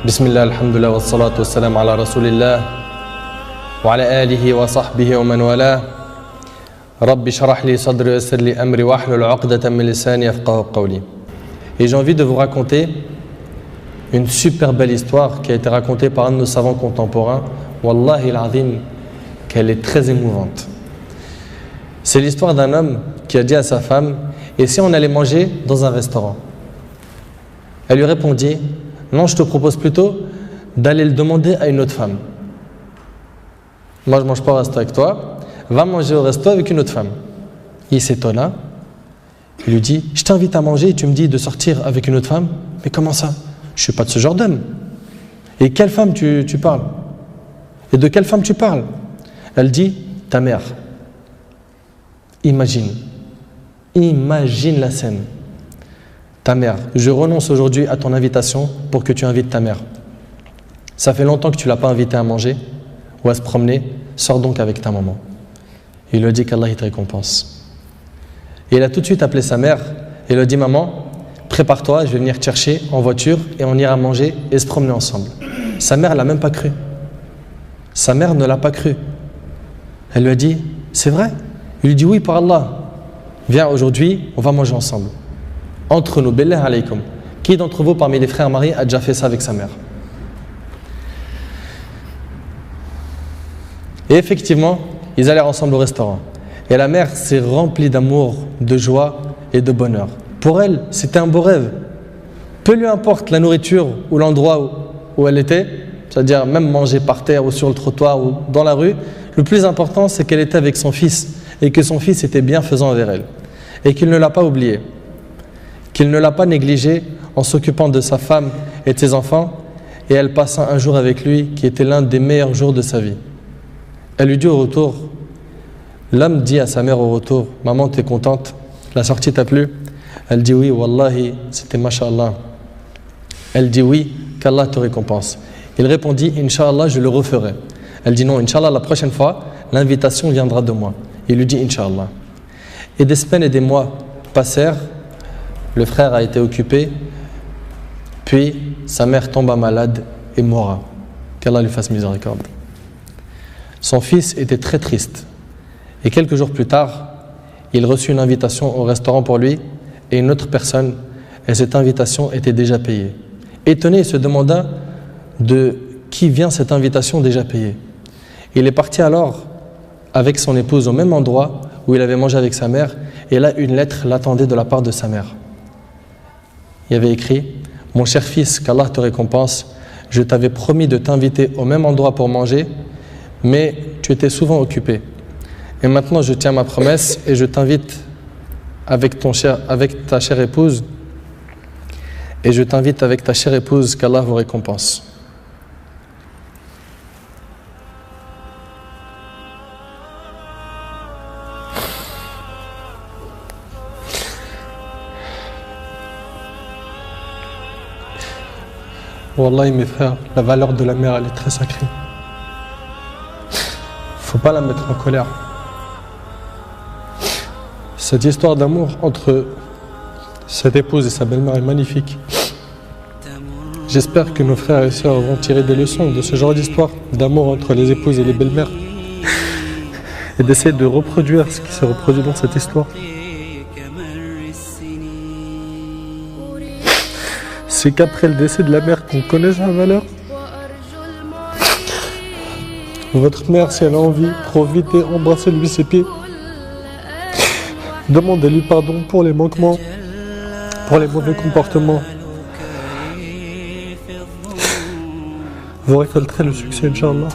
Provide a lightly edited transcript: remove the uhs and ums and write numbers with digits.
بسم الله الحمد لله والصلاة والسلام على رسول الله وعلى آله وصحبه ومن والاه رب اشرح لي صدري ويسر لي أمري واحلل عقدة من لساني يفقهوا قولي. Et j'ai envie de vous raconter une super belle histoire qui a été racontée par un de nos savants contemporains. Wallahi al-azim, qu'elle est très émouvante. C'est l'histoire d'un homme qui a dit à sa femme: et si on allait manger dans un restaurant? Elle lui répondit: non, je te propose plutôt d'aller le demander à une autre femme. Moi, je ne mange pas au resto avec toi, va manger au resto avec une autre femme. Il s'étonna, il lui dit: je t'invite à manger et tu me dis de sortir avec une autre femme? Mais comment ça? Je ne suis pas de ce genre d'homme. Et quelle femme tu parles? Et de quelle femme tu parles? Elle dit: ta mère. Imagine la scène. Ta mère, je renonce aujourd'hui à ton invitation pour que tu invites ta mère. Ça fait longtemps que tu ne l'as pas invitée à manger ou à se promener, sors donc avec ta maman. Il lui a dit qu'Allah il te récompense. Et il a tout de suite appelé sa mère et lui a dit: maman, prépare-toi, je vais venir te chercher en voiture et on ira manger et se promener ensemble. Sa mère ne l'a même pas cru. Sa mère ne l'a pas cru. Elle lui a dit: c'est vrai? Il lui dit: oui, par Allah. Viens, aujourd'hui, on va manger ensemble. Entre nous, billah alaykum. Qui d'entre vous, parmi les frères mariés, a déjà fait ça avec sa mère? Et effectivement, ils allèrent ensemble au restaurant. Et la mère s'est remplie d'amour, de joie et de bonheur. Pour elle, c'était un beau rêve. Peu lui importe la nourriture ou l'endroit où elle était, c'est-à-dire même manger par terre ou sur le trottoir ou dans la rue, le plus important, c'est qu'elle était avec son fils et que son fils était bienfaisant envers elle. Et qu'il ne l'a pas oublié, qu'il ne l'a pas négligé en s'occupant de sa femme et de ses enfants, et elle passa un jour avec lui qui était l'un des meilleurs jours de sa vie. Elle lui dit au retour, l'homme dit à sa mère au retour: maman, t'es contente? La sortie t'a plu? Elle dit: oui, wallahi, c'était masha'Allah. Elle dit: oui, qu'Allah te récompense. Il répondit: Inch'Allah, je le referai. Elle dit: non, Inch'Allah, la prochaine fois, l'invitation viendra de moi. Il lui dit: Inch'Allah. Et des semaines et des mois passèrent. Le frère a été occupé, puis sa mère tomba malade et mourra. Qu'Allah lui fasse miséricorde. Son fils était très triste. Et quelques jours plus tard, il reçut une invitation au restaurant pour lui et une autre personne, et cette invitation était déjà payée. Étonné, il se demanda de qui vient cette invitation déjà payée. Il est parti alors avec son épouse au même endroit où il avait mangé avec sa mère, et là une lettre l'attendait de la part de sa mère. Il y avait écrit: mon cher fils, qu'Allah te récompense, je t'avais promis de t'inviter au même endroit pour manger, mais tu étais souvent occupé. Et maintenant je tiens ma promesse et je t'invite avec ta chère épouse, et je t'invite avec ta chère épouse, qu'Allah vous récompense. Wallahi mes frères, la valeur de la mère elle est très sacrée. Faut pas la mettre en colère. Cette histoire d'amour entre cette épouse et sa belle-mère est magnifique. J'espère que nos frères et sœurs vont tirer des leçons de ce genre d'histoire d'amour entre les épouses et les belles-mères et d'essayer de reproduire ce qui s'est reproduit dans cette histoire. C'est qu'après le décès de la mère qu'on connaît sa valeur. Votre mère, si elle a envie, profitez, embrassez-lui ses pieds. Demandez-lui pardon pour les manquements, pour les mauvais comportements. Vous récolterez le succès, Inch'Allah.